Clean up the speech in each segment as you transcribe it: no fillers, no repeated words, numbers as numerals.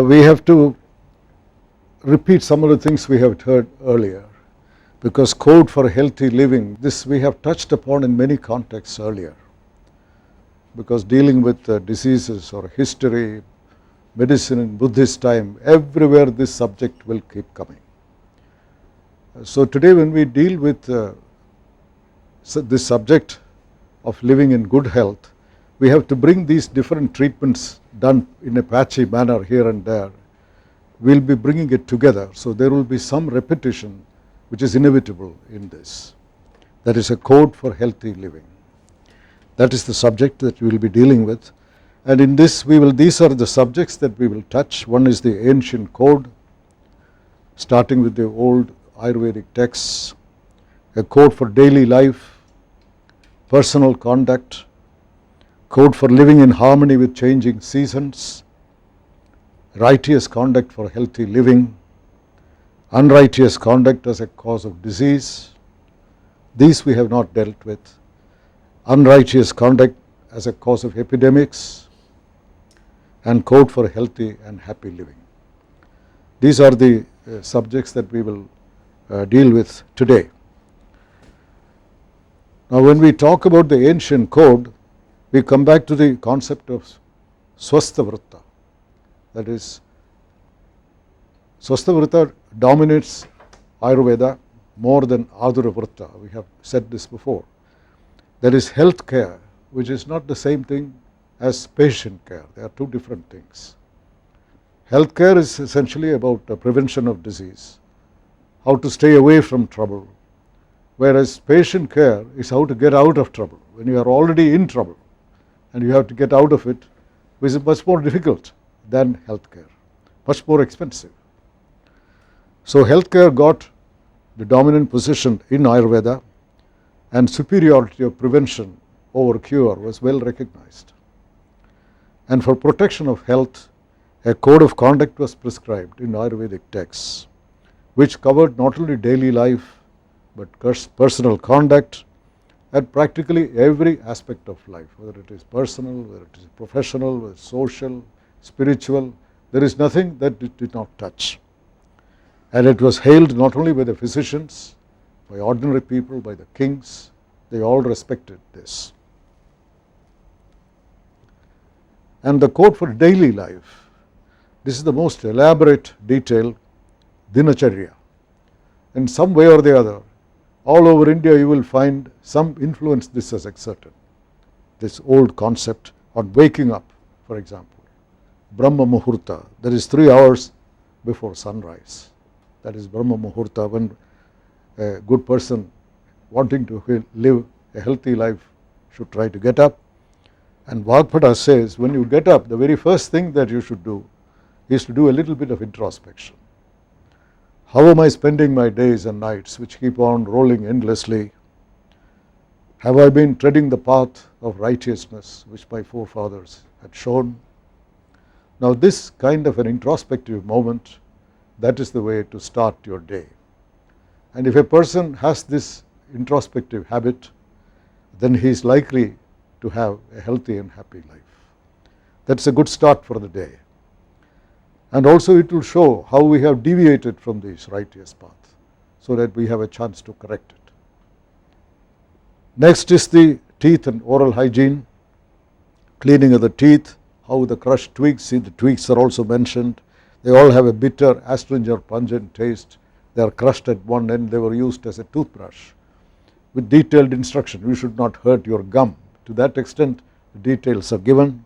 we have to repeat some of the things we have heard earlier, because code for healthy living, this we have touched upon in many contexts earlier, because dealing with diseases or history, medicine in Buddhist time, everywhere this subject will keep coming. So today when we deal with this subject of living in good health, we have to bring these different treatments done in a patchy manner here and there. We will be bringing it together, so there will be some repetition which is inevitable in this. That is a code for healthy living. That is the subject that we will be dealing with, and in this these are the subjects that we will touch. One is the ancient code, starting with the old Ayurvedic texts, a code for daily life, personal conduct, code for living in harmony with changing seasons, righteous conduct for healthy living, unrighteous conduct as a cause of disease. These we have not dealt with. Unrighteous conduct as a cause of epidemics, and code for healthy and happy living. These are the subjects that we will deal with today. Now when we talk about the ancient code, we come back to the concept of Swastha-vritta. That is, Swastha-vritta dominates Ayurveda more than Adhura-vritta. We have said this before. There is health care, which is not the same thing as patient care. They are two different things. Health care is essentially about the prevention of disease, how to stay away from trouble, whereas patient care is how to get out of trouble. When you are already in trouble and you have to get out of it, which is much more difficult than health care, much more expensive. So health care got the dominant position in Ayurveda, and superiority of prevention over cure was well recognized. And for protection of health, a code of conduct was prescribed in Ayurvedic texts, which covered not only daily life but personal conduct and practically every aspect of life, whether it is personal, whether it is professional, whether it is social, spiritual. There is nothing that it did not touch. And it was hailed not only by the physicians, by ordinary people, by the kings. They all respected this. And the code for daily life, this is the most elaborate detail, Dinacharya. In some way or the other, all over India you will find some influence this has exerted. This old concept on waking up, for example, Brahma Muhurta, that is 3 hours before sunrise. That is Brahma Muhurta, when a good person wanting to live a healthy life should try to get up. And Vagpada says, when you get up, the very first thing that you should do is to do a little bit of introspection. How am I spending my days and nights which keep on rolling endlessly? Have I been treading the path of righteousness which my forefathers had shown? Now this kind of an introspective moment, that is the way to start your day. And if a person has this introspective habit, then he is likely to have a healthy and happy life. That's a good start for the day. And also it will show how we have deviated from this righteous path, so that we have a chance to correct it. Next is the teeth and oral hygiene, cleaning of the teeth, how the crushed twigs, see the twigs are also mentioned. They all have a bitter, astringent, pungent taste. They are crushed at one end, they were used as a toothbrush with detailed instruction. You should not hurt your gum. To that extent, the details are given.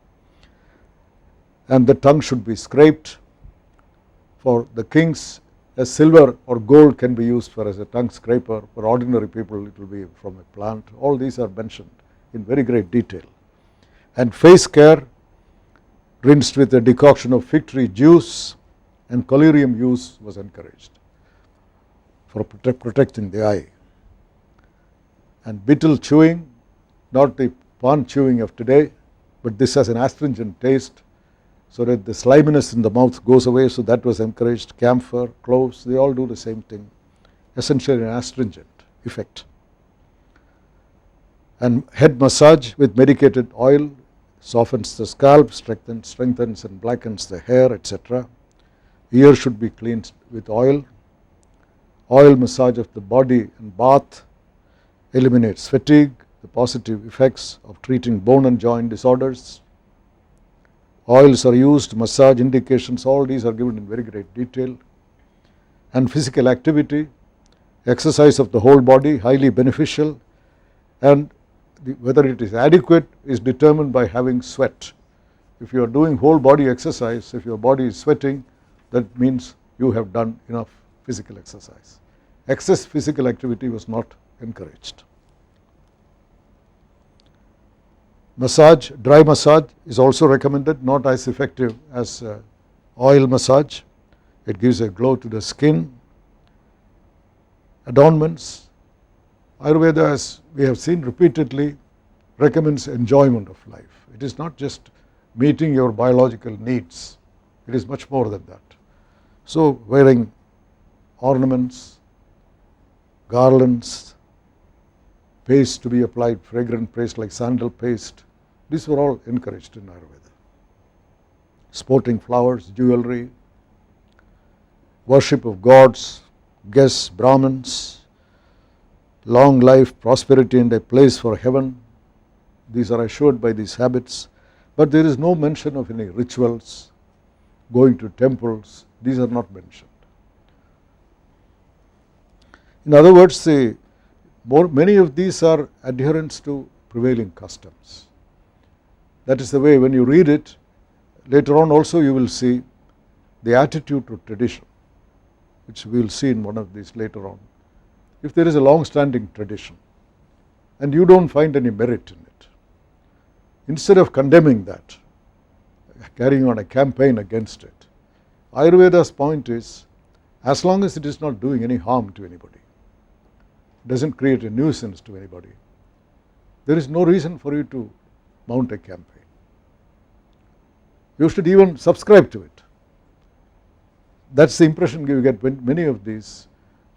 And the tongue should be scraped. For the kings, a silver or gold can be used as a tongue scraper. For ordinary people, it will be from a plant. All these are mentioned in very great detail. And face care, rinsed with a decoction of fig tree juice, and collyrium use was encouraged for protecting the eye. And betel chewing, not the pan chewing of today, but this has an astringent taste, so that the sliminess in the mouth goes away, so that was encouraged. Camphor, cloves, they all do the same thing, essentially an astringent effect. And head massage with medicated oil softens the scalp, strengthens and blackens the hair, etc. Ear should be cleansed with oil. Oil massage of the body and bath eliminates fatigue, the positive effects of treating bone and joint disorders. Oils are used, massage indications, all these are given in very great detail. And physical activity, exercise of the whole body, highly beneficial, and whether it is adequate is determined by having sweat. If you are doing whole body exercise, if your body is sweating, that means you have done enough physical exercise. Excess physical activity was not encouraged. Massage, dry massage is also recommended, not as effective as oil massage. It gives a glow to the skin. Adornments, Ayurveda, as we have seen repeatedly, recommends enjoyment of life. It is not just meeting your biological needs, it is much more than that. So wearing ornaments, garlands, paste to be applied, fragrant paste like sandal paste, these were all encouraged in Ayurveda. Sporting flowers, jewelry, worship of gods, guests, Brahmins, long life, prosperity and a place for heaven, these are assured by these habits, but there is no mention of any rituals, going to temples, these are not mentioned. In other words, many of these are adherents to prevailing customs. That is the way when you read it, later on also you will see the attitude to tradition, which we will see in one of these later on. If there is a long-standing tradition and you don't find any merit in it, instead of condemning that, carrying on a campaign against it, Ayurveda's point is, as long as it is not doing any harm to anybody, doesn't create a nuisance to anybody, there is no reason for you to mount a campaign. You should even subscribe to it. That's the impression you get when many of these,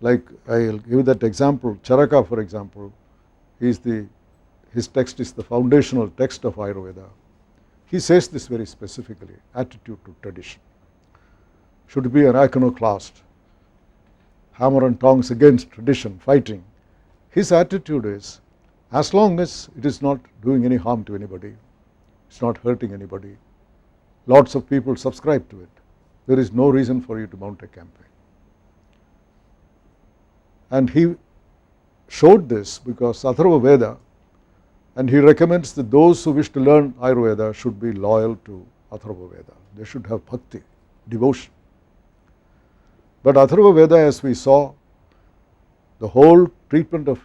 like I'll give that example, Charaka for example, his text is the foundational text of Ayurveda. He says this very specifically, attitude to tradition. Should be an iconoclast, hammer and tongs against tradition, fighting. His attitude is, as long as it is not doing any harm to anybody, it's not hurting anybody, lots of people subscribe to it, there is no reason for you to mount a campaign. And he showed this because Atharva Veda, and he recommends that those who wish to learn Ayurveda should be loyal to Atharva Veda. They should have bhakti, devotion. But Atharva Veda, as we saw, the whole treatment of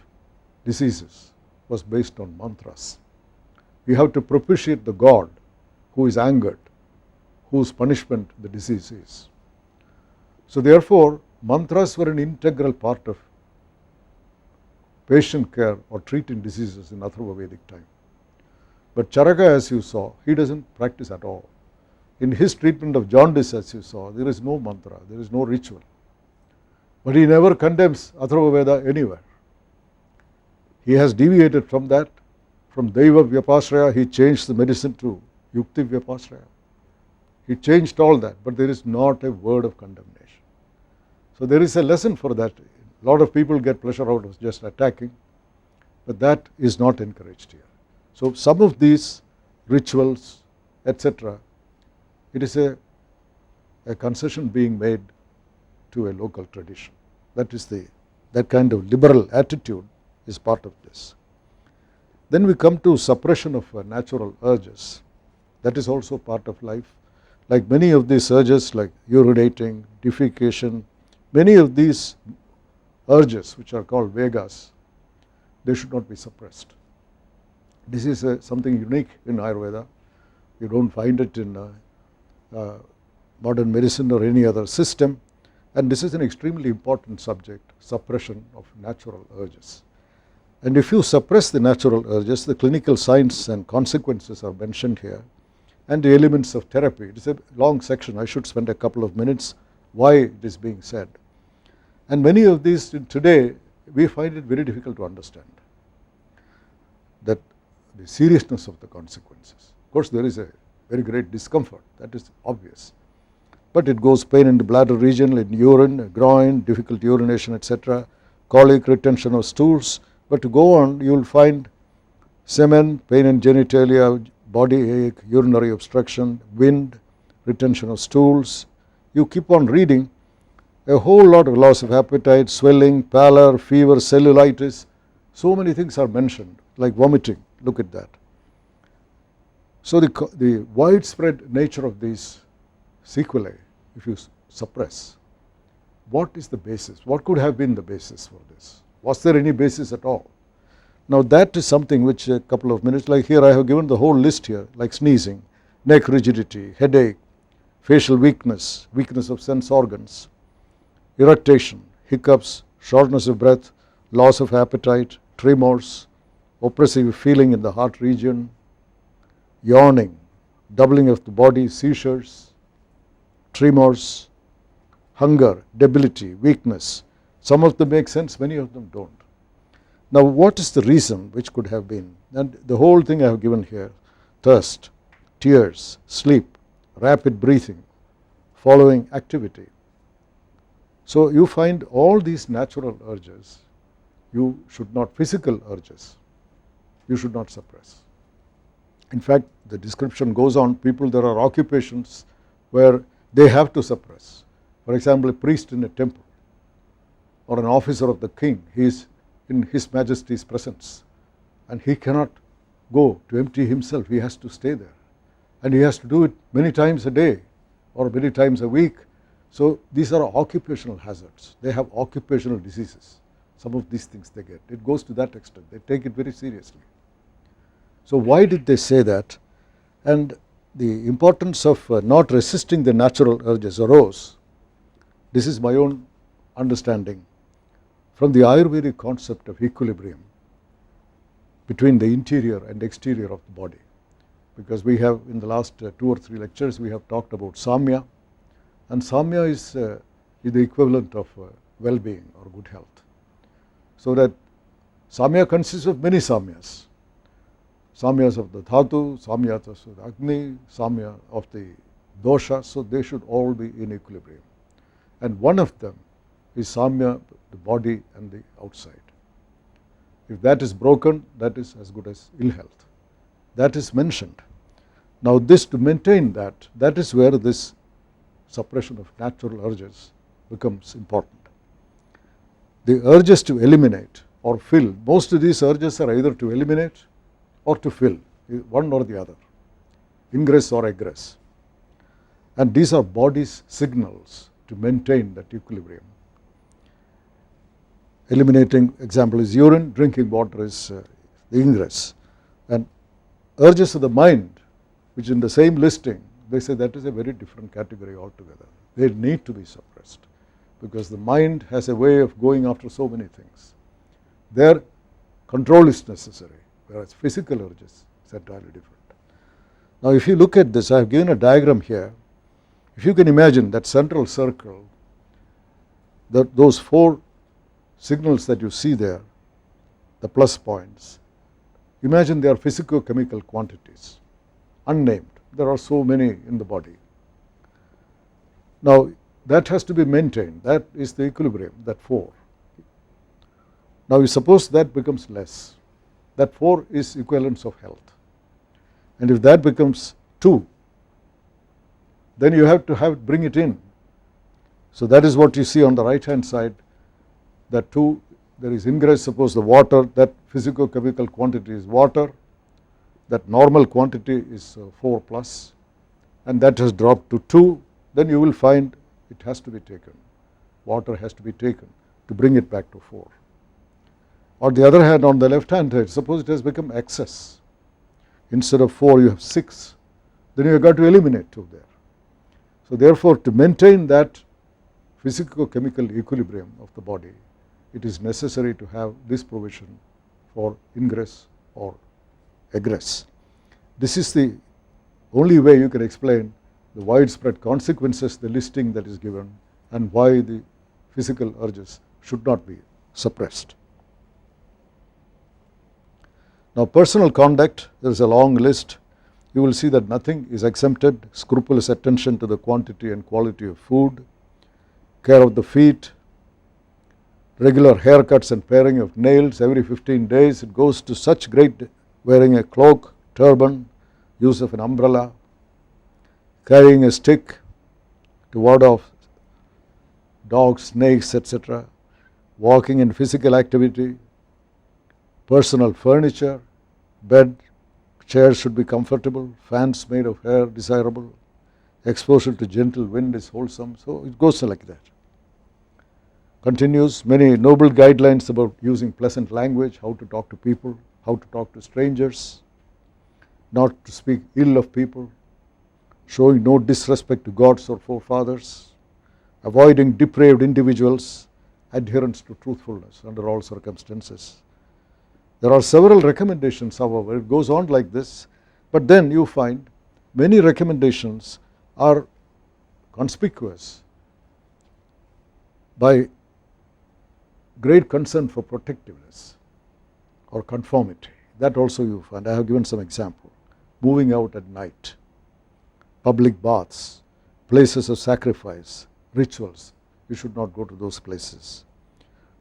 diseases was based on mantras. We have to propitiate the god who is angered, whose punishment the disease is. So therefore, mantras were an integral part of patient care or treating diseases in Atharva Vedic time. But Charaka, as you saw, he doesn't practice at all. In his treatment of jaundice, as you saw, there is no mantra, there is no ritual. But he never condemns Atharva Veda anywhere. He has deviated from that. From Daiva Vyapasraya, he changed the medicine to Yukti Vyapasraya. He changed all that, but there is not a word of condemnation. So there is a lesson for that. A lot of people get pleasure out of just attacking, but that is not encouraged here. So some of these rituals, etc., it is a concession being made to a local tradition. That kind of liberal attitude is part of this. Then we come to suppression of natural urges. That is also part of life. Like many of these urges, like urinating, defecation, many of these urges, which are called vegas, they should not be suppressed. This is something unique in Ayurveda. You don't find it in modern medicine or any other system. And this is an extremely important subject, suppression of natural urges. And if you suppress the natural urges, the clinical signs and consequences are mentioned here, and the elements of therapy. It is a long section, I should spend a couple of minutes why it is being said. And many of these today, we find it very difficult to understand, that the seriousness of the consequences. Of course, there is a very great discomfort, that is obvious. but it goes pain in the bladder region, in urine, groin, difficult urination, etc., colic, retention of stools. But to go on, you will find semen, pain in genitalia, body ache, urinary obstruction, wind, retention of stools. You keep on reading, a whole lot of loss of appetite, swelling, pallor, fever, cellulitis. So many things are mentioned, like vomiting. Look at that. So the widespread nature of these sequelae, if you suppress, what is the basis? What could have been the basis for this? Was there any basis at all? Now that is something which a couple of minutes, like here I have given the whole list here, like sneezing, neck rigidity, headache, facial weakness, weakness of sense organs, irritation, hiccups, shortness of breath, loss of appetite, tremors, oppressive feeling in the heart region, yawning, doubling of the body, seizures, tremors, hunger, debility, weakness. Some of them make sense, many of them don't. Now what is the reason which could have been? And the whole thing I have given here: thirst, tears, sleep, rapid breathing, following activity. So you find all these natural urges, you should not, physical urges, you should not suppress. In fact, the description goes on, people, there are occupations where they have to suppress. For example, a priest in a temple or an officer of the king, he is in His Majesty's presence and he cannot go to empty himself, he has to stay there, and he has to do it many times a day or many times a week. So these are occupational hazards, they have occupational diseases. Some of these things they get, it goes to that extent, they take it very seriously. So why did they say that? And the importance of not resisting the natural urges arose, this is my own understanding, from the Ayurvedic concept of equilibrium between the interior and exterior of the body. Because we have, in the last 2 or 3 lectures, we have talked about Samya, and Samya is the equivalent of well-being or good health. So that Samya consists of many Samyas. Samyas of the Dhatu, Samyas of the Agni, Samya of the Dosha, so they should all be in equilibrium. And one of them is Samya, the body and the outside. If that is broken, that is as good as ill health. That is mentioned. Now this, to maintain that, that is where this suppression of natural urges becomes important. The urges to eliminate or fill, most of these urges are either to eliminate or to fill, one or the other, ingress or egress. And these are body's signals to maintain that equilibrium. Eliminating example is urine, drinking water is the ingress. And urges of the mind, which in the same listing, they say that is a very different category altogether. They need to be suppressed because the mind has a way of going after so many things. There control is necessary, whereas physical urges is entirely different. Now if you look at this, I have given a diagram here. If you can imagine that central circle, those 4 signals that you see there, the plus points, imagine they are physico-chemical quantities, unnamed. There are so many in the body. Now that has to be maintained, that is the equilibrium, that 4. Now you suppose that becomes less, that 4 is equivalence of health, and if that becomes 2, then you have to bring it in. So that is what you see on the right hand side, that 2, there is ingress, suppose the water, that physico-chemical quantity is water, that normal quantity is 4 plus, and that has dropped to 2, then you will find it has to be taken, water has to be taken to bring it back to 4. On the other hand, on the left hand side, suppose it has become excess, instead of 4 you have 6, then you have got to eliminate 2 there. So therefore, to maintain that physico-chemical equilibrium of the body, it is necessary to have this provision for ingress or egress. This is the only way you can explain the widespread consequences, the listing that is given, and why the physical urges should not be suppressed. Now personal conduct, there is a long list. you will see that nothing is exempted. Scrupulous attention to the quantity and quality of food, care of the feet, regular haircuts and paring of nails every 15 days. It goes to such great, wearing a cloak, turban, use of an umbrella, carrying a stick to ward off dogs, snakes, etc., walking and physical activity, personal furniture, bed, chairs should be comfortable, fans made of hair desirable, exposure to gentle wind is wholesome. So it goes like that. Continues many noble guidelines about using pleasant language, how to talk to people, how to talk to strangers, not to speak ill of people, showing no disrespect to gods or forefathers, avoiding depraved individuals, adherence to truthfulness under all circumstances. There are several recommendations, however, it goes on like this, but then you find many recommendations are conspicuous by great concern for protectiveness or conformity. That also you find. I have given some example. Moving out at night, public baths, places of sacrifice, rituals. You should not go to those places.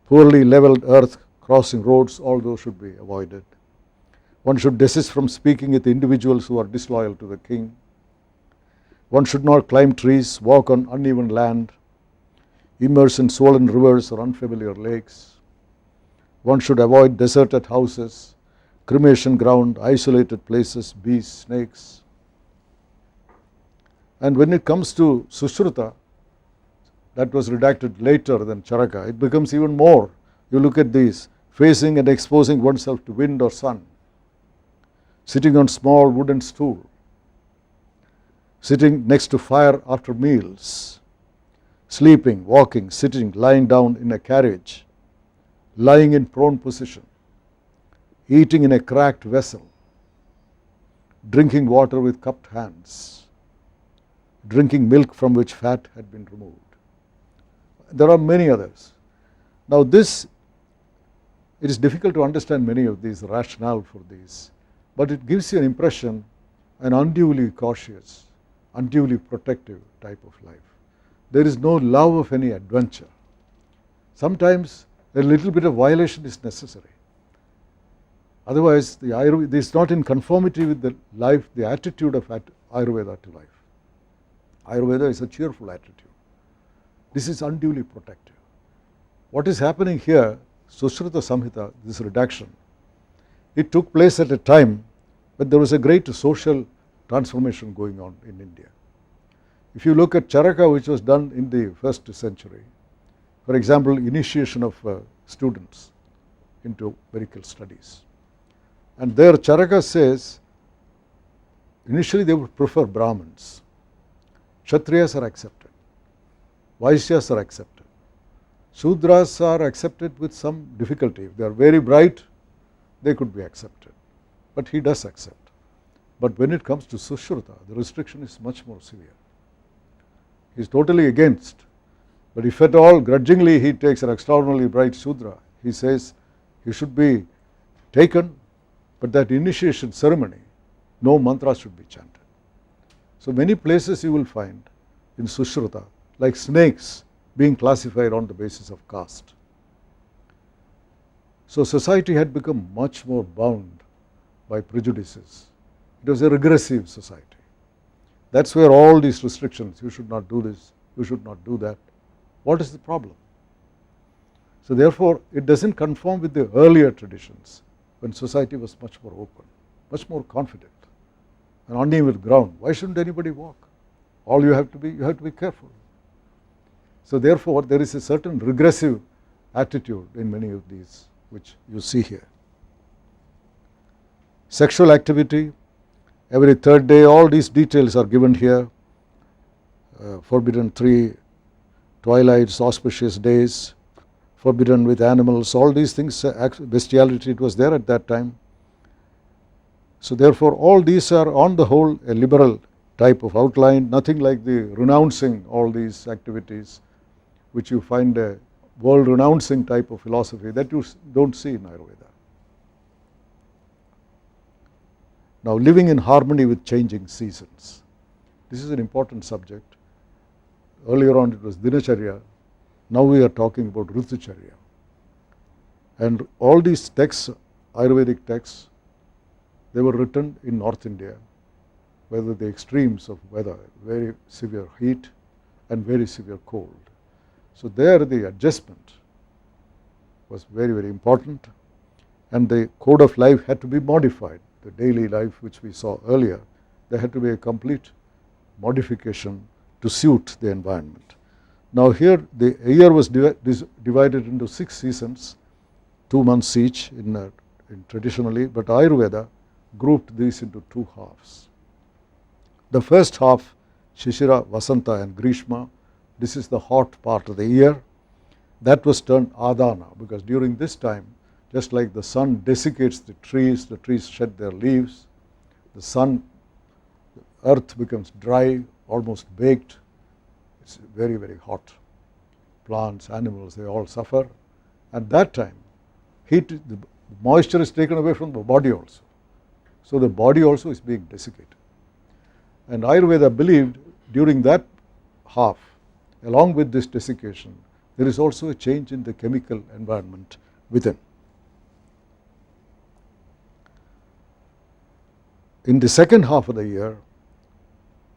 Poorly leveled earth, crossing roads, all those should be avoided. One should desist from speaking with individuals who are disloyal to the king. One should not climb trees, walk on uneven land, immerse in swollen rivers or unfamiliar lakes. One should avoid deserted houses, cremation ground, isolated places, bees, snakes. And when it comes to Sushruta, that was redacted later than Charaka, it becomes even more. You look at these, facing and exposing oneself to wind or sun, sitting on small wooden stool, sitting next to fire after meals, sleeping, walking, sitting, lying down in a carriage, lying in prone position, eating in a cracked vessel, drinking water with cupped hands, drinking milk from which fat had been removed. There are many others. Now this, it is difficult to understand many of these, rationale for these, but it gives you an impression, an unduly cautious, unduly protective type of life. There is no love of any adventure. Sometimes a little bit of violation is necessary. Otherwise, the Ayurveda is not in conformity with the life, the attitude of Ayurveda to life. Ayurveda is a cheerful attitude. This is unduly protective. What is happening here, Sushruta Samhita, this redaction, it took place at a time when there was a great social transformation going on in India. If you look at Charaka, which was done in the 1st century, for example, initiation of students into medical studies. And there Charaka says, initially they would prefer Brahmins. Kshatriyas are accepted. Vaishyas are accepted. Shudras are accepted with some difficulty. If they are very bright, they could be accepted. But he does accept. But when it comes to Sushruta, the restriction is much more severe. He is totally against. But if at all grudgingly he takes an extraordinarily bright Shudra, he says he should be taken, but that initiation ceremony, no mantra should be chanted. So many places you will find in Sushruta, like snakes being classified on the basis of caste. So society had become much more bound by prejudices. It was a regressive society. That's where all these restrictions, you should not do this, you should not do that. What is the problem? So therefore, it doesn't conform with the earlier traditions when society was much more open, much more confident, and uneven ground. Why shouldn't anybody walk? All you have to be careful. So therefore, there is a certain regressive attitude in many of these which you see here. Sexual activity, every third day, all these details are given here. Forbidden 3 twilights, auspicious days, forbidden with animals, all these things, bestiality, it was there at that time. So therefore, all these are on the whole a liberal type of outline, nothing like the renouncing all these activities, which you find a world renouncing type of philosophy that you don't see in Ayurveda. Now, living in harmony with changing seasons. This is an important subject. Earlier on it was Dinacharya, now we are talking about Ritucharya. And all these texts, Ayurvedic texts, they were written in North India, whether the extremes of weather, very severe heat and very severe cold. So there the adjustment was very, very important, and the code of life had to be modified. The daily life which we saw earlier, there had to be a complete modification to suit the environment. Now here the year was divided into 6 seasons, 2 months each in traditionally, but Ayurveda grouped these into 2 halves. The first half, Shishira, Vasanta and Grishma, this is the hot part of the year. That was termed Adana, because during this time, just like the sun desiccates the trees shed their leaves, the earth becomes dry, almost baked, it's very, very hot. Plants, animals, they all suffer. At that time, the moisture is taken away from the body also. So the body also is being desiccated. And Ayurveda believed during that half, along with this desiccation, there is also a change in the chemical environment within. In the second half of the year,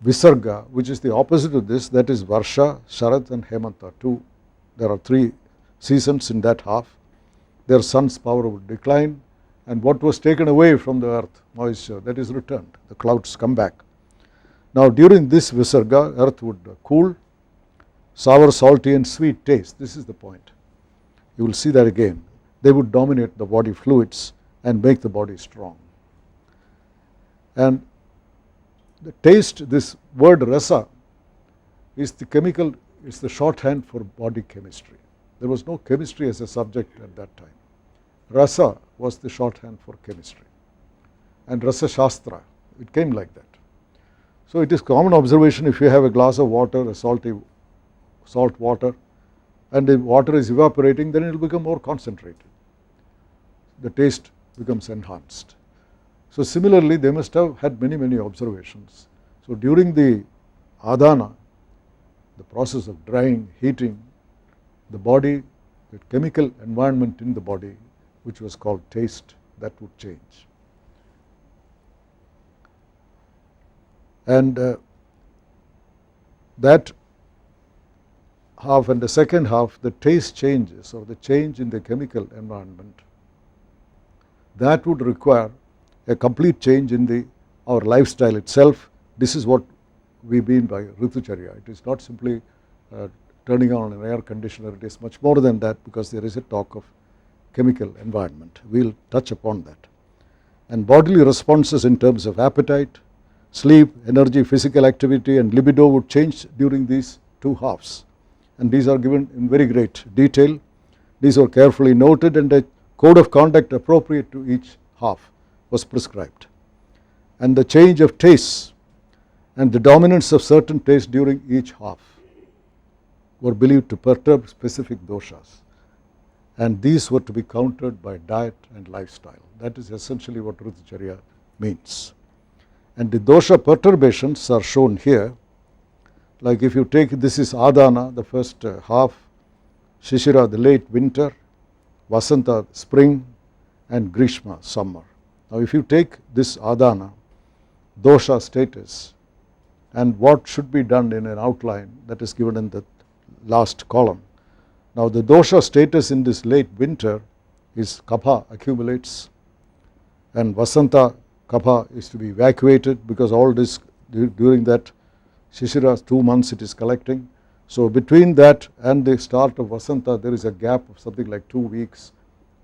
Visarga, which is the opposite of this, that is Varsha, Sharad and Hemanta. There are 3 seasons in that half. Their sun's power would decline, and what was taken away from the earth, moisture, that is returned. The clouds come back. Now during this Visarga, earth would cool, sour, salty and sweet taste. This is the point. You will see that again. They would dominate the body fluids and make the body strong. And the taste, this word rasa, is the chemical, it's the shorthand for body chemistry. There was no chemistry as a subject at that time. Rasa was the shorthand for chemistry. And Rasa Shastra, it came like that. So it is common observation, if you have a glass of water, a salt water, and the water is evaporating, then it will become more concentrated. The taste becomes enhanced. So similarly, they must have had many, many observations. So during the Adana, the process of drying, heating, the body, the chemical environment in the body, which was called taste, that would change. And that half and the second half, the taste changes or the change in the chemical environment, that would require a complete change in our lifestyle itself. This is what we mean by Ritucharya. It is not simply turning on an air conditioner, it is much more than that, because there is a talk of chemical environment. We will touch upon that. And bodily responses in terms of appetite, sleep, energy, physical activity and libido would change during these 2 halves. And these are given in very great detail. These are carefully noted, and a code of conduct appropriate to each half was prescribed. And the change of tastes and the dominance of certain tastes during each half were believed to perturb specific doshas, and these were to be countered by diet and lifestyle. That is essentially what Ritucharya means. And the dosha perturbations are shown here. Like if you take, this is Adana, the first half, Shishira, the late winter, Vasanta, spring, and Grishma, summer. Now if you take this Adana, dosha status, and what should be done in an outline that is given in the last column. Now the dosha status in this late winter is kapha accumulates, and Vasanta kapha is to be evacuated, because all this during that Shishira 2 months it is collecting. So between that and the start of Vasanta there is a gap of something like 2 weeks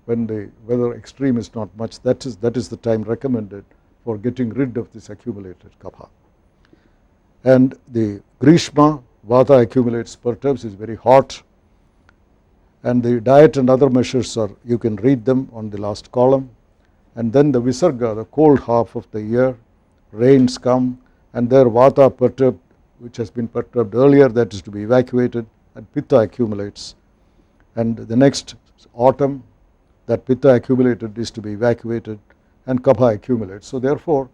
when the weather extreme is not much. That is the time recommended for getting rid of this accumulated kapha. And the Grishma, Vata accumulates, perturbs, is very hot, and the diet and other measures are, you can read them on the last column. And then the Visarga, the cold half of the year, rains come, and there Vata perturbed, which has been perturbed earlier, that is to be evacuated, and Pitta accumulates. And the next autumn, that Pitta accumulated is to be evacuated, and Kapha accumulates. So therefore,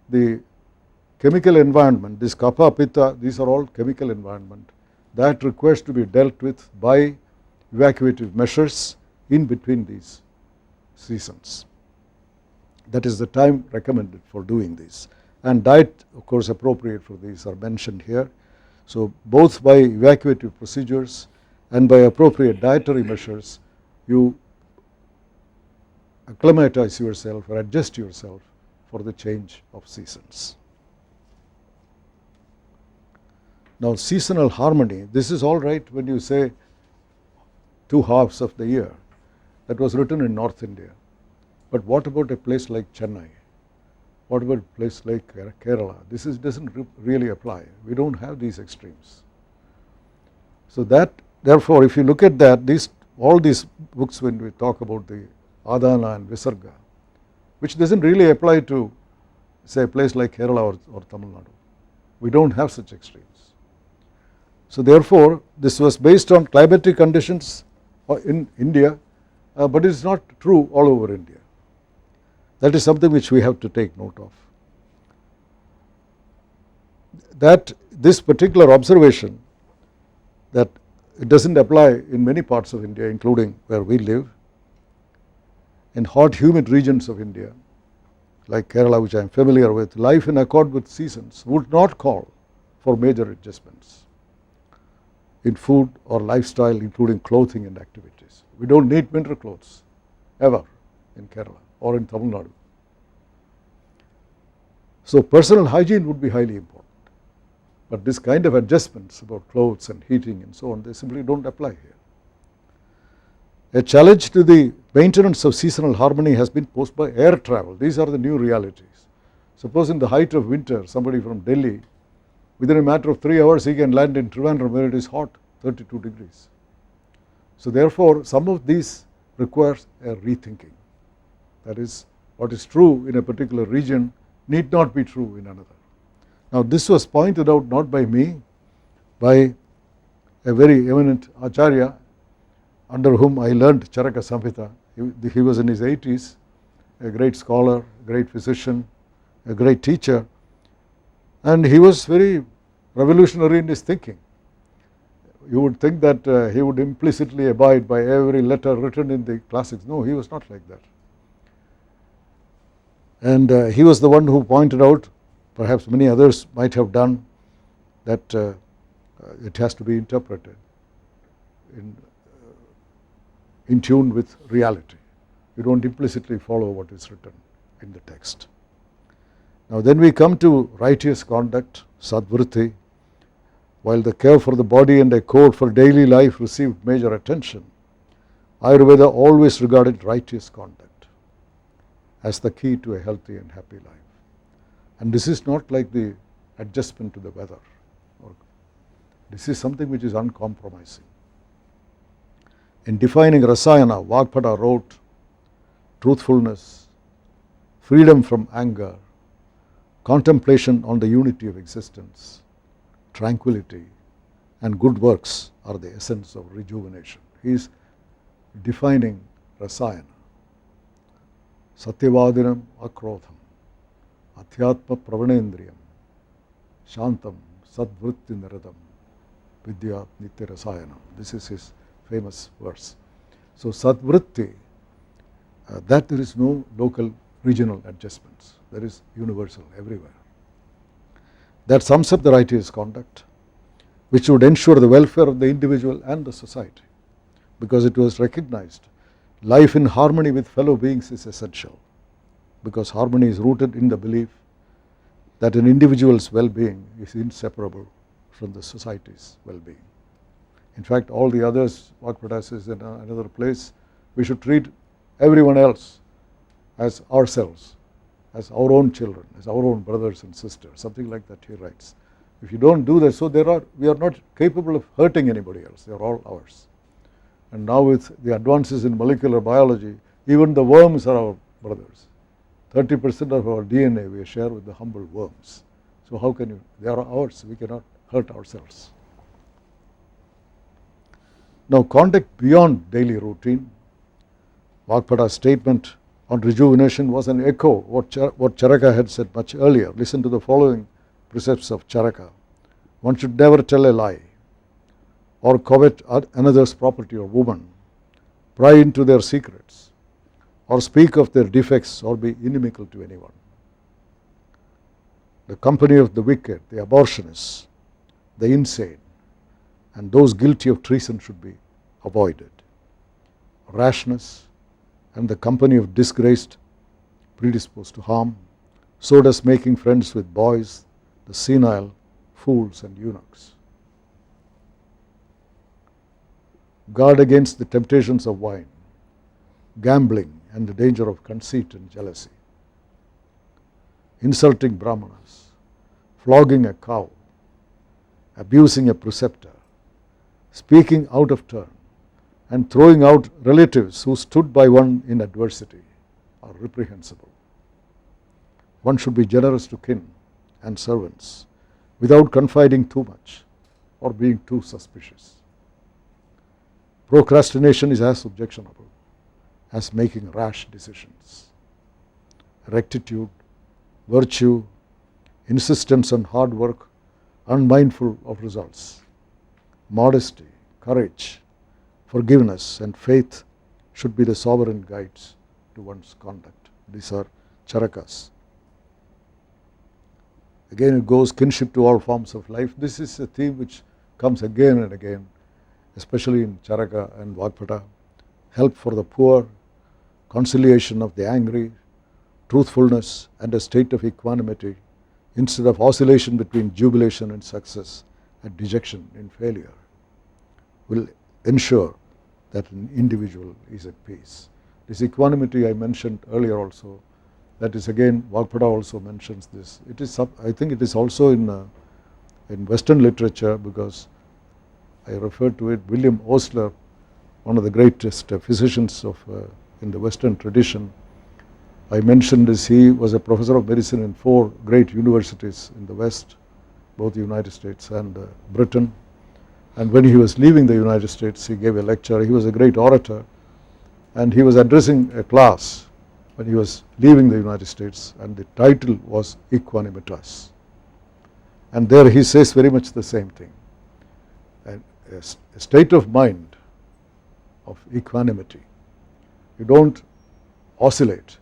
the chemical environment, this kapha, pitta, these are all chemical environment that requires to be dealt with by evacuative measures in between these seasons. That is the time recommended for doing this, and diet of course appropriate for these are mentioned here. So both by evacuative procedures and by appropriate dietary measures you acclimatize yourself or adjust yourself for the change of seasons. Now seasonal harmony, this is all right when you say 2 halves of the year. That was written in North India. But what about a place like Chennai? What about a place like Kerala? This doesn't really apply. We don't have these extremes. So that, therefore, if you look at that, all these books when we talk about the Adana and Visarga, which doesn't really apply to say a place like Kerala or Tamil Nadu. We don't have such extremes. So therefore, this was based on climatic conditions in India, but it is not true all over India. That is something which we have to take note of. That this particular observation that it doesn't apply in many parts of India, including where we live, in hot humid regions of India like Kerala, which I am familiar with, life in accord with seasons would not call for major adjustments in food or lifestyle, including clothing and activities. We don't need winter clothes ever in Kerala or in Tamil Nadu. So personal hygiene would be highly important, but this kind of adjustments about clothes and heating and so on, they simply don't apply here. A challenge to the maintenance of seasonal harmony has been posed by air travel. These are the new realities. Suppose in the height of winter, somebody from Delhi, within a matter of 3 hours he can land in Trivandrum where it is hot, 32 degrees. So therefore, some of these requires a rethinking. That is, what is true in a particular region need not be true in another. Now this was pointed out not by me, by a very eminent Acharya under whom I learned Charaka Samhita. He was in his 80s, a great scholar, great physician, a great teacher, and he was very revolutionary in his thinking. You would think that he would implicitly abide by every letter written in the classics. No, he was not like that. And he was the one who pointed out, perhaps many others might have done, that it has to be interpreted in tune with reality. You don't implicitly follow what is written in the text. Now then we come to righteous conduct, sadvritti. While the care for the body and a code for daily life received major attention, Ayurveda always regarded righteous conduct as the key to a healthy and happy life. And this is not like the adjustment to the weather. This is something which is uncompromising. In defining Rasayana, Vagpada wrote, truthfulness, freedom from anger, contemplation on the unity of existence, tranquility and good works are the essence of rejuvenation. He is defining Rasayana. Satyavadinam akrodham, adhyatma pravanendriyam, shantam sadvritti niradam, vidya nitya rasayanam. This is his famous verse. So sadvritti, that there is no local regional adjustments. There is universal everywhere. That sums up the righteous conduct, which would ensure the welfare of the individual and the society, because it was recognized life in harmony with fellow beings is essential, because harmony is rooted in the belief that an individual's well-being is inseparable from the society's well-being. In fact, all the others, Vakpada says in another place, we should treat everyone else as ourselves, as our own children, as our own brothers and sisters, something like that he writes. If you don't do that, so we are not capable of hurting anybody else, they are all ours. And now with the advances in molecular biology, even the worms are our brothers. 30% of our DNA we share with the humble worms. So how can you, they are ours, we cannot hurt ourselves. Now conduct beyond daily routine, Vakpada's statement on rejuvenation was an echo what Charaka had said much earlier. Listen to the following precepts of Charaka. One should never tell a lie or covet another's property or woman, pry into their secrets, or speak of their defects or be inimical to anyone. The company of the wicked, the abortionists, the insane, and those guilty of treason should be avoided. Rashness and the company of disgraced, predisposed to harm, so does making friends with boys, the senile, fools and eunuchs. Guard against the temptations of wine, gambling and the danger of conceit and jealousy, insulting brahmanas, flogging a cow, abusing a preceptor, speaking out of turn, and throwing out relatives who stood by one in adversity are reprehensible. One should be generous to kin and servants without confiding too much or being too suspicious. Procrastination is as objectionable as making rash decisions. Rectitude, virtue, insistence on hard work, unmindful of results, modesty, courage, forgiveness and faith should be the sovereign guides to one's conduct. These are Charakas. Again it goes, kinship to all forms of life. This is a theme which comes again and again, especially in Charaka and Vagpata. Help for the poor, conciliation of the angry, truthfulness and a state of equanimity instead of oscillation between jubilation in success and dejection in failure will ensure that an individual is at peace. This equanimity I mentioned earlier also, that is again Vagpada also mentions this. It is, I think it is also in Western literature, because I referred to it, William Osler, one of the greatest physicians of in the Western tradition. I mentioned this, he was a professor of medicine in 4 great universities in the West, both the United States and Britain. And when he was leaving the United States, he gave a lecture. He was a great orator, and he was addressing a class when he was leaving the United States, and the title was Equanimitas. And there he says very much the same thing. A state of mind of equanimity. You don't oscillate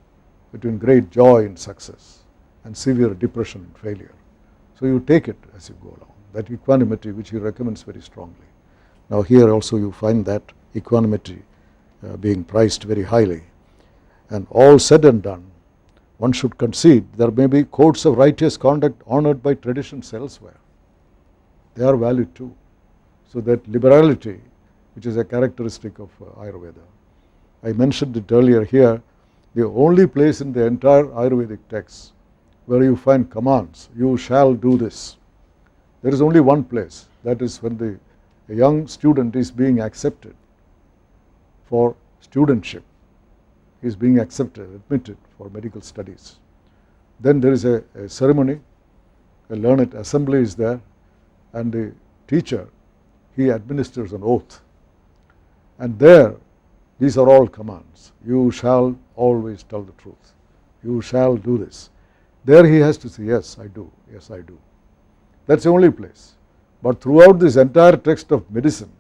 between great joy in success and severe depression and failure. So you take it as you go along. That equanimity which he recommends very strongly. Now here also you find that equanimity being prized very highly. And all said and done, one should concede there may be codes of righteous conduct honored by traditions elsewhere. They are valid too. So that liberality, which is a characteristic of Ayurveda. I mentioned it earlier here, the only place in the entire Ayurvedic text where you find commands, you shall do this. There is only one place, that is when a young student is being accepted for studentship. He is being accepted, admitted for medical studies. Then there is a ceremony, a learned assembly is there, and the teacher, he administers an oath. And there, these are all commands. You shall always tell the truth. You shall do this. There he has to say, yes, I do. Yes, I do. That's the only place. But throughout this entire text of medicine,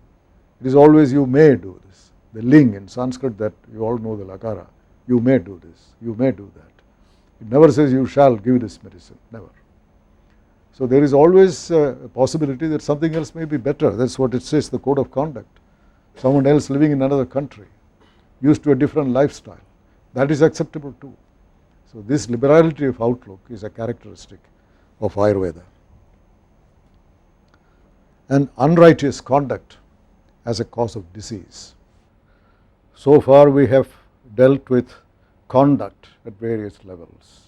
it is always you may do this. The ling in Sanskrit, that you all know, the lakara, you may do this, you may do that. It never says you shall give this medicine, never. So there is always a possibility that something else may be better. That's what it says, the code of conduct. Someone else living in another country, used to a different lifestyle, that is acceptable too. So this liberality of outlook is a characteristic of Ayurveda. And unrighteous conduct as a cause of disease. So far we have dealt with conduct at various levels,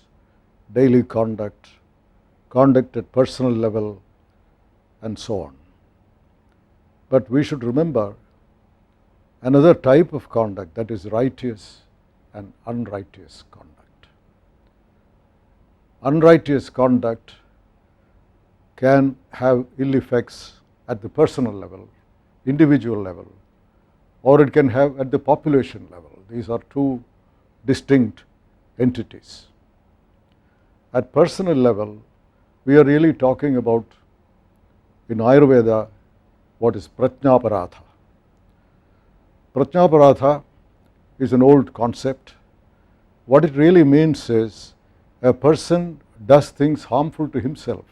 daily conduct, conduct at personal level, and so on. But we should remember another type of conduct, that is righteous and unrighteous conduct. Unrighteous conduct can have ill effects at the personal level, individual level, or it can have at the population level. These are two distinct entities. At personal level, we are really talking about, in Ayurveda, what is Prajnaparatha. Prajnaparatha is an old concept. What it really means is a person does things harmful to himself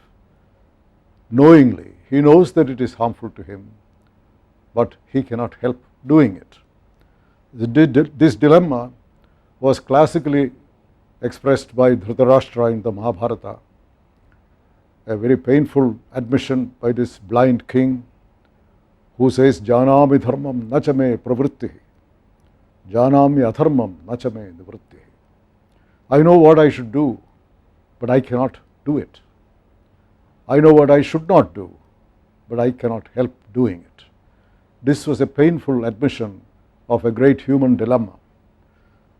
knowingly. He knows that it is harmful to him, but he cannot help doing it. This dilemma was classically expressed by Dhritarashtra in the Mahabharata, a very painful admission by this blind king who says, Janami dharmam nachame pravrittihi, janami adharmam nachame nivrittihi. I know what I should do, but I cannot do it. I know what I should not do, but I cannot help doing it. This was a painful admission of a great human dilemma.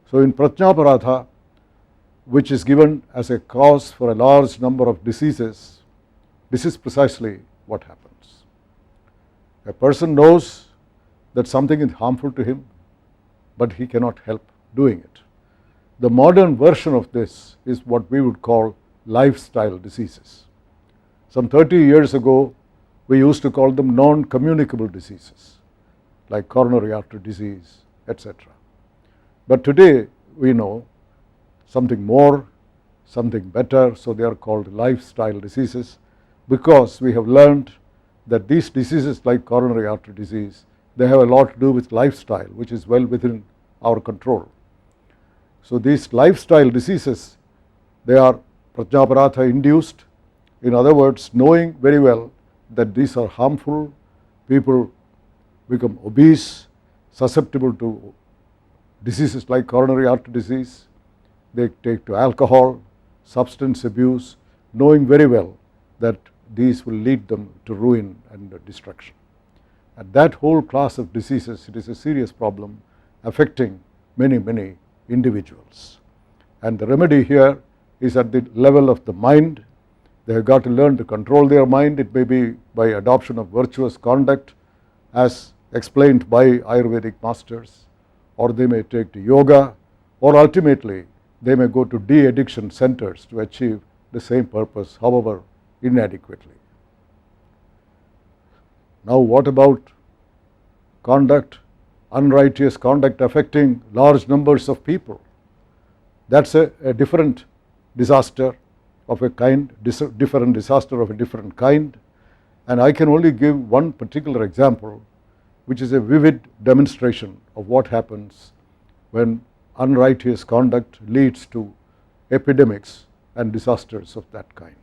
So in Prajnaparatha, which is given as a cause for a large number of diseases, this is precisely what happens. A person knows that something is harmful to him, but he cannot help doing it. The modern version of this is what we would call lifestyle diseases. Some 30 years ago, we used to call them non-communicable diseases, like coronary artery disease, etc. But today, we know something more, something better, so they are called lifestyle diseases, because we have learned that these diseases like coronary artery disease, they have a lot to do with lifestyle, which is well within our control. So these lifestyle diseases, they are Prajnaparatha induced. In other words, knowing very well that these are harmful, people become obese, susceptible to diseases like coronary artery disease. They take to alcohol, substance abuse, knowing very well that these will lead them to ruin and destruction. And that whole class of diseases, it is a serious problem affecting many, many individuals. And the remedy here is at the level of the mind. They have got to learn to control their mind. It may be by adoption of virtuous conduct as explained by Ayurvedic masters, or they may take to yoga, or ultimately they may go to de-addiction centers to achieve the same purpose, however inadequately. Now what about conduct, unrighteous conduct affecting large numbers of people? That's a different disaster of a kind, different disaster of a different kind. And I can only give one particular example, which is a vivid demonstration of what happens when unrighteous conduct leads to epidemics and disasters of that kind.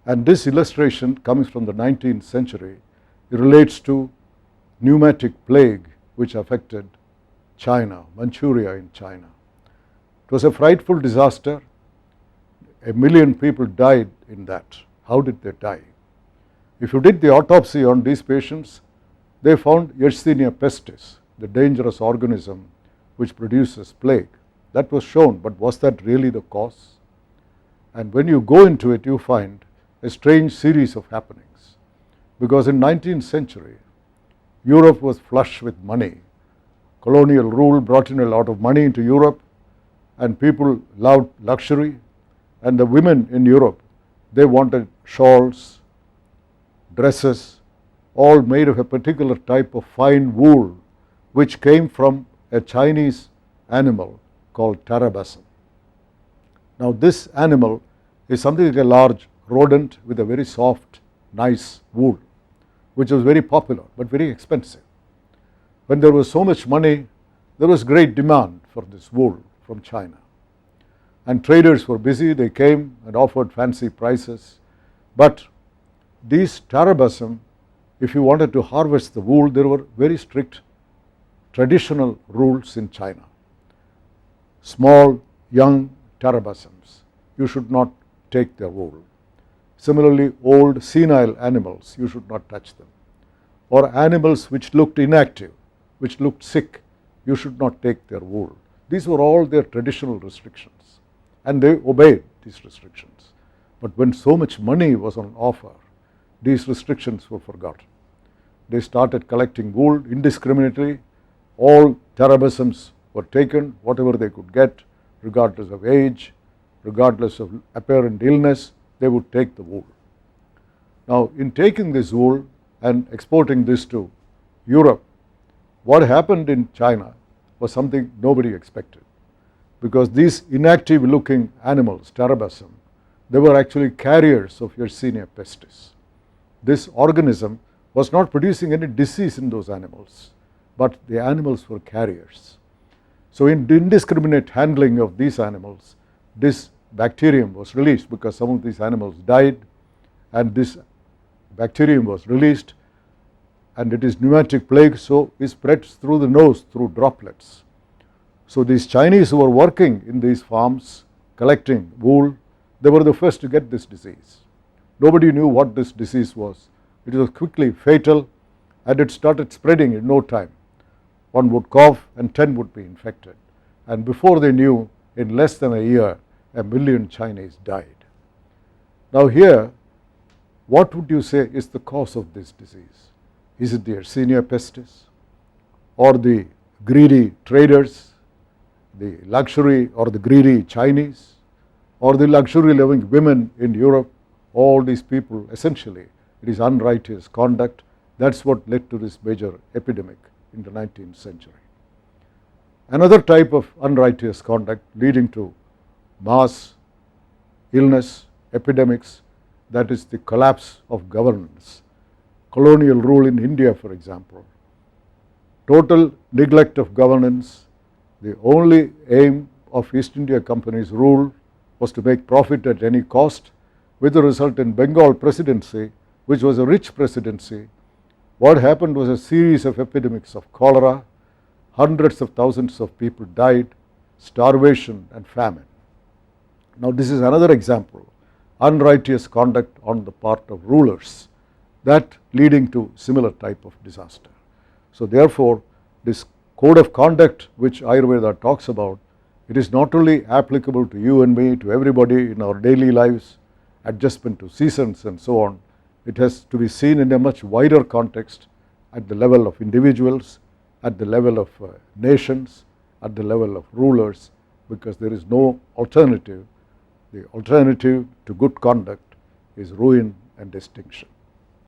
And this illustration comes from the 19th century. It relates to pneumatic plague which affected China, Manchuria in China. It was a frightful disaster. 1 million people died in that. How did they die? If you did the autopsy on these patients, they found Yersinia pestis, the dangerous organism which produces plague. That was shown, but was that really the cause? And when you go into it, you find a strange series of happenings. Because in 19th century, Europe was flush with money. Colonial rule brought in a lot of money into Europe, and people loved luxury. And the women in Europe, they wanted shawls, dresses, all made of a particular type of fine wool, which came from a Chinese animal called tarabasam. Now this animal is something like a large rodent with a very soft, nice wool, which was very popular but very expensive. When there was so much money, there was great demand for this wool from China. And traders were busy, they came and offered fancy prices. But these tarabasam, if you wanted to harvest the wool, there were very strict traditional rules in China. Small, young tarabasams, you should not take their wool. Similarly, old, senile animals, you should not touch them. Or animals which looked inactive, which looked sick, you should not take their wool. These were all their traditional restrictions. And they obeyed these restrictions. But when so much money was on offer, these restrictions were forgotten. They started collecting wool indiscriminately. All tarabasams were taken, whatever they could get, regardless of age, regardless of apparent illness, they would take the wool. Now, in taking this wool and exporting this to Europe, what happened in China was something nobody expected, because these inactive looking animals, Tarabasum, they were actually carriers of Yersinia pestis. This organism was not producing any disease in those animals, but the animals were carriers. So in indiscriminate handling of these animals, this bacterium was released, because some of these animals died, and this bacterium was released, and it is pneumatic plague, so it spreads through the nose through droplets. So these Chinese who were working in these farms collecting wool, they were the first to get this disease. Nobody knew what this disease was. It was quickly fatal, and it started spreading in no time. One would cough and 10 would be infected, and before they knew, in less than a year, 1 million Chinese died. Now here, what would you say is the cause of this disease? Is it the Yersinia pestis, or the greedy traders, the luxury or the greedy Chinese, or the luxury loving women in Europe? All these people, essentially, it is unrighteous conduct. That's what led to this major epidemic in the 19th century. Another type of unrighteous conduct leading to mass illness, epidemics, that is the collapse of governance. Colonial rule in India, for example. Total neglect of governance. The only aim of East India Company's rule was to make profit at any cost, with the result in Bengal presidency, which was a rich presidency. What happened was a series of epidemics of cholera. Hundreds of thousands of people died, starvation and famine. Now this is another example, unrighteous conduct on the part of rulers, that leading to similar type of disaster. So therefore, this code of conduct which Ayurveda talks about, it is not only applicable to you and me, to everybody in our daily lives, adjustment to seasons and so on. It has to be seen in a much wider context, at the level of individuals, at the level of nations, at the level of rulers, because there is no alternative. The alternative to good conduct is ruin and extinction.